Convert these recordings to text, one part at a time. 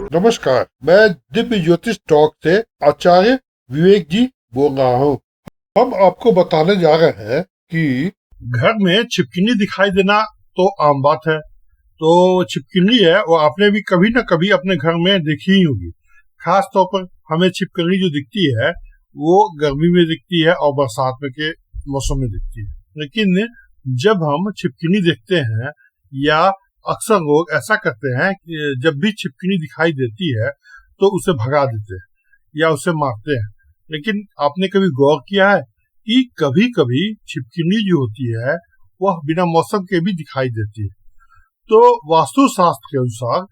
नमस्कार, मैं दिव्य ज्योतिष टॉक से आचार्य विवेक जी बोल रहा हूँ। हम आपको बताने जा रहे हैं कि घर में छिपकली दिखाई देना तो आम बात है। तो छिपकली है वो आपने भी कभी न कभी अपने घर में देखी ही होगी। खास तौर पर हमें छिपकली जो दिखती है वो गर्मी में दिखती है और बरसात में के मौसम में दिखती है। लेकिन जब हम छिपकली देखते हैं या अक्सर लोग ऐसा करते हैं कि जब भी छिपकली दिखाई देती है तो उसे भगा देते हैं या उसे मारते हैं। लेकिन आपने कभी गौर किया है कि कभी कभी छिपकली जो होती है वह बिना मौसम के भी दिखाई देती है। तो वास्तुशास्त्र के अनुसार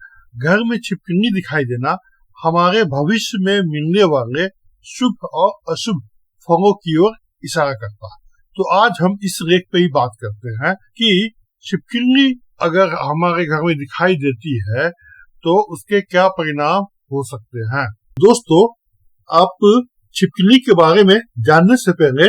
घर में छिपकली दिखाई देना हमारे भविष्य में मिलने वाले शुभ और अशुभ फलों की ओर इशारा करता है। तो आज हम इस लेख पे ही बात करते हैं कि छिपकली अगर हमारे घर में दिखाई देती है तो उसके क्या परिणाम हो सकते हैं। दोस्तों, आप छिपकली के बारे में जानने से पहले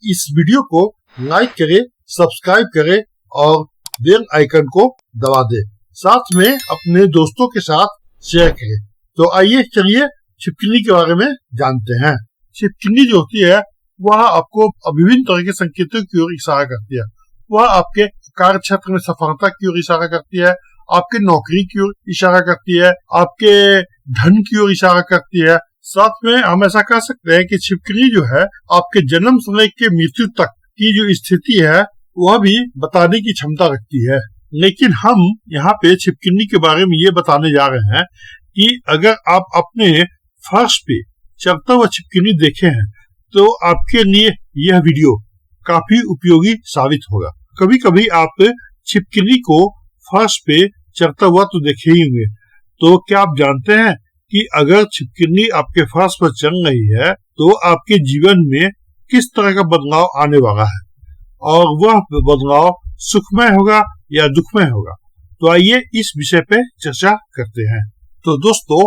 इस वीडियो को लाइक करें, सब्सक्राइब करें और बेल आइकन को दबा दें। साथ में अपने दोस्तों के साथ शेयर करें। तो आइए चलिए छिपकली के बारे में जानते हैं। छिपकली जो होती है वह आपको विभिन्न तरह के संकेतों की ओर इशारा करती है। वह आपके कार्य क्षेत्र में सफलता की ओर इशारा करती है, आपके नौकरी की ओर इशारा करती है, आपके धन की ओर इशारा करती है। साथ में हम ऐसा कह सकते हैं कि छिपकली जो है आपके जन्म से लेकर मृत्यु तक की जो स्थिति है वह भी बताने की क्षमता रखती है। लेकिन हम यहाँ पे छिपकली के बारे में ये बताने जा रहे हैं कि अगर आप अपने फर्श पे चलता हुआ छिपकली देखे हैं तो आपके लिए यह वीडियो काफी उपयोगी साबित होगा। कभी कभी आप छिपकली को फर्श पे चढ़ता हुआ तो देखे ही होंगे। तो क्या आप जानते हैं कि अगर छिपकली आपके फर्श पर चल रही है तो आपके जीवन में किस तरह का बदलाव आने वाला है और वह बदलाव सुखमय होगा या दुखमय होगा। तो आइए इस विषय पे चर्चा करते हैं। तो दोस्तों,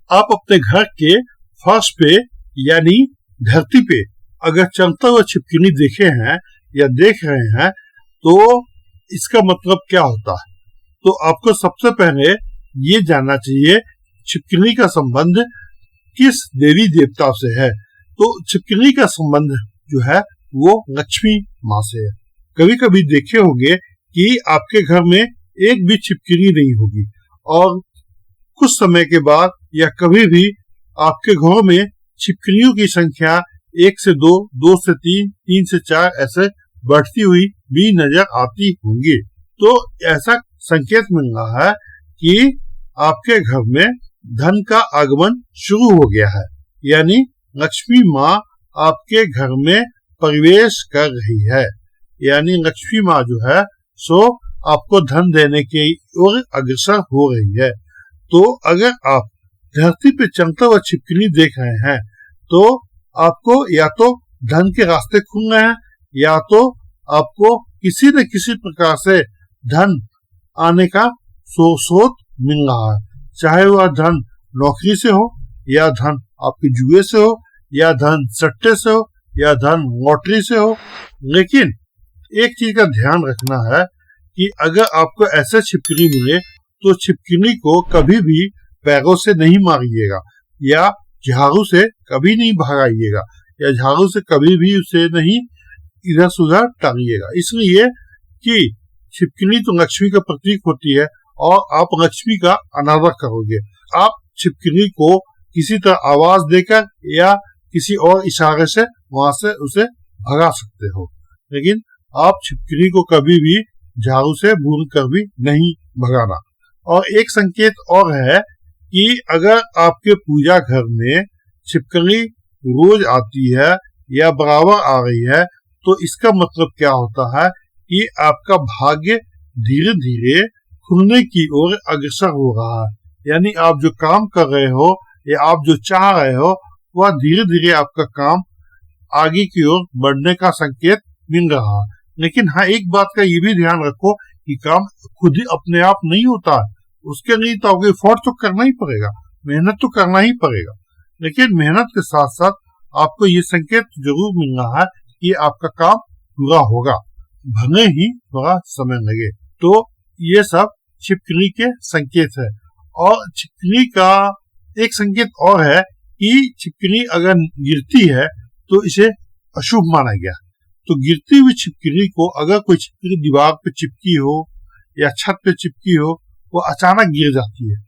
आप अपने घर के फर्श पे यानी धरती पे अगर चलता हुआ छिपकली देखे हैं या देख रहे हैं तो इसका मतलब क्या होता है। तो आपको सबसे पहले ये जानना चाहिए छिपकली का संबंध किस देवी देवता से है। तो छिपकली का संबंध जो है वो लक्ष्मी माँ से है। कभी कभी देखे होंगे कि आपके घर में एक भी छिपकली नहीं होगी और कुछ समय के बाद या कभी भी आपके घरों में छिपकलियों की संख्या 1 से 2, 2 से 3, 3 से 4 ऐसे बढ़ती हुई भी नजर आती होंगी। तो ऐसा संकेत मिल रहा है कि आपके घर में धन का आगमन शुरू हो गया है, यानी लक्ष्मी माँ आपके घर में प्रवेश कर रही है। यानी लक्ष्मी माँ जो है सो आपको धन देने की ओर अग्रसर हो रही है। तो अगर आप धरती पे चलता हुआ छिपकली देख रहे हैं तो आपको या तो धन के रास्ते खुल रहे हैं या तो आपको किसी न किसी प्रकार से धन आने का स्रोत मिल रहा है। चाहे वह धन नौकरी से हो या धन आपके जुए से हो या धन सट्टे से हो या धन लॉटरी से हो। लेकिन एक चीज का ध्यान रखना है कि अगर आपको ऐसे छिपकली मिले तो छिपकली को कभी भी पैरों से नहीं मारिएगा या झाड़ू से कभी नहीं भगाइएगा या झाड़ू से कभी भी उसे नहीं इधर से उधर टांगिएगा। इसलिए कि छिपकली तो लक्ष्मी का प्रतीक होती है और आप लक्ष्मी का अनादर करोगे। आप छिपकली को किसी तरह आवाज देकर या किसी और इशारे से वहां से उसे भगा सकते हो, लेकिन आप छिपकली को कभी भी झाड़ू से भून कर भी नहीं भगाना। और एक संकेत और है कि अगर आपके पूजा घर में छिपकली रोज आती है या बराबर आ रही है तो इसका मतलब क्या होता है कि आपका भाग्य धीरे धीरे खुलने की ओर अग्रसर हो रहा है। यानी आप जो काम कर रहे हो या आप जो चाह रहे हो वह धीरे धीरे आपका काम आगे की ओर बढ़ने का संकेत मिल रहा है। लेकिन हाँ, एक बात का ये भी ध्यान रखो कि काम खुद ही अपने आप नहीं होता है। उसके लिए तो आपको एफर्ट तो करना ही पड़ेगा, मेहनत तो करना ही पड़ेगा। लेकिन मेहनत के साथ साथ आपको ये संकेत जरूर मिल रहा है कि आपका काम पूरा होगा, भले ही थोड़ा समय लगे। तो ये सब छिपकली के संकेत है। और छिपकली का एक संकेत और है कि छिपकली अगर गिरती है तो इसे अशुभ माना गया। तो गिरती हुई छिपकली को अगर कोई छिपकली दीवार पे चिपकी हो या छत पे चिपकी हो, वो अचानक गिर जाती है।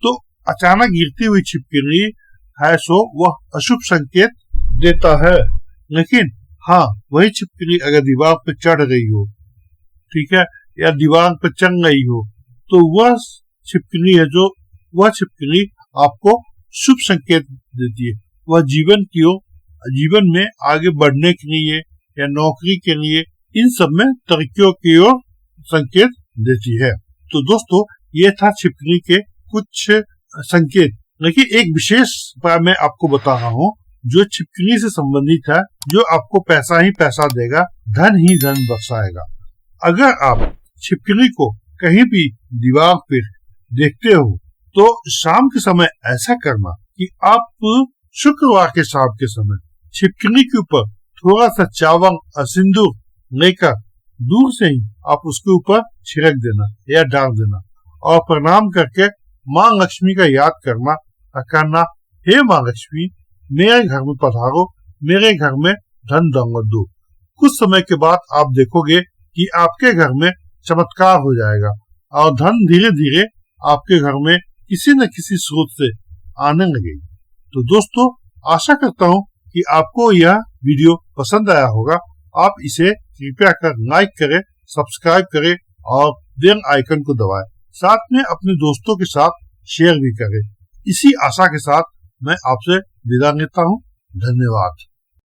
तो अचानक गिरती हुई छिपकली है सो वह अशुभ संकेत देता है। लेकिन हाँ, वही छिपकली अगर दीवार पे चढ़ गई हो, ठीक है, या दीवार पे चढ़ गई हो, तो वह छिपकली है जो वह छिपकली आपको शुभ संकेत देती है। वह जीवन में आगे बढ़ने के लिए या नौकरी के लिए इन सब में तरक्कियों की ओर संकेत देती है। तो दोस्तों, ये था छिपकली के कुछ संकेत। लेकिन एक विशेष बात मैं आपको बता रहा हूँ जो छिपकली से संबंधित है, जो आपको पैसा ही पैसा देगा, धन ही धन बरसाएगा। अगर आप छिपकली को कहीं भी दीवार पर देखते हो तो शाम के समय ऐसा करना कि आप शुक्रवार के शाम के समय छिपकली के ऊपर थोड़ा सा चावल और सिंदूर लेकर दूर से ही आप उसके ऊपर छिड़क देना या डाल देना और प्रणाम करके माँ लक्ष्मी का याद करना और कहना, हे माँ लक्ष्मी, मेरे घर में पधारो, मेरे घर में धन दौलत दो। कुछ समय के बाद आप देखोगे कि आपके घर में चमत्कार हो जाएगा और धन धीरे धीरे आपके घर में किसी न किसी स्रोत से आने लगेगी। तो दोस्तों, आशा करता हूँ कि आपको यह वीडियो पसंद आया होगा। आप इसे कृपया कर लाइक करें, सब्सक्राइब करें और बेल आइकन को दबाएं। साथ में अपने दोस्तों के साथ शेयर भी करें। इसी आशा के साथ मैं आपसे विदा लेता हूँ। धन्यवाद।